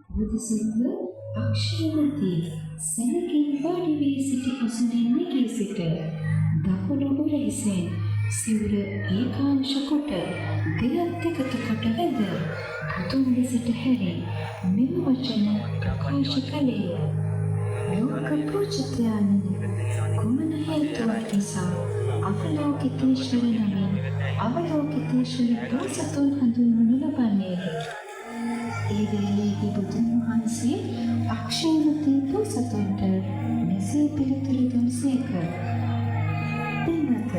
බුදුසසුන අක්ෂරවතී සෙනකින් වාඩි වී සිටි කුසලින් නැගී සිට දකුණු උරහිසෙන් සිවුර ඒකාංශ කොට දෙයත් එකතු කොට වැද පුතුන් දෙසට හැරි මෙම වචන ප්‍රකාශ කළේය. ලෝක පූජිතයාණනි, කුමන හේතුවක් නිසා අවලෝකිතේශ්වර නමින් අවලෝකිතේශ්වර බෝසතුන් හඳුන්වනු ලබන්නේද? ඒ වේලේදී බුදුන් වහන්සේ අක්ෂයවතී බෝසතුන්ට මෙසේ පිළිතුරු දුන්සේක. පින්වත,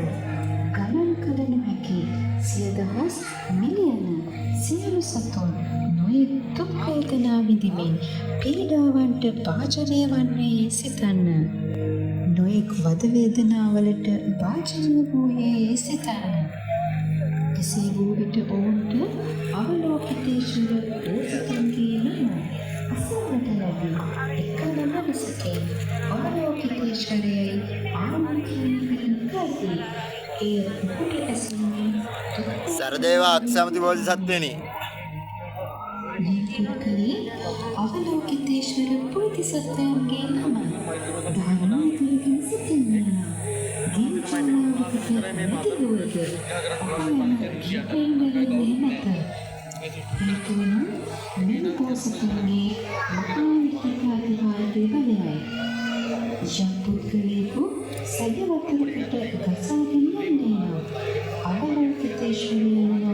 ගණන් කළ නොහැකි සියදහස් මිලියන සියලු සතුන් නොයෙක් දුක් වේදනා විඳිමින් පීඩාවන්ට භාජනය වන්නේ සිතන්න. නොයෙක් වද වේදනාවලට භාජනය වූයේ සිතන්න. එසේ වූ විට ඔවුන්ට අවලෝකිතේශ්වර බෝසතුන්ගේ නම අසන්නට ලැබී එකම මනසකින් අවලෝකිතේශ්වරයයි ආමන්ත්‍රණය කරති. එය නුඹට ඇසීමෙන් සරදේව අක්ෂමති බෝධිසත්වයෙනි, මේ පුද්ගලී අවලෝකිතේශ්වර බෝධිසත්වයන්ගේ නම ධර්මයේ තිරකින් සිටින්නා. ගින්චානාවකට නැතිවුවද අපයන ජීපෙන්දරන්නේ නැත. නිකුණ මෙම බෝසතුන්ගේ මහානිකාධිකාරී බලයයි. යම් පුද්ගලයෙකු සැදවතුරකට ගසාගෙන යන්නේ නම් අවලෝකිතේශ්වරයන්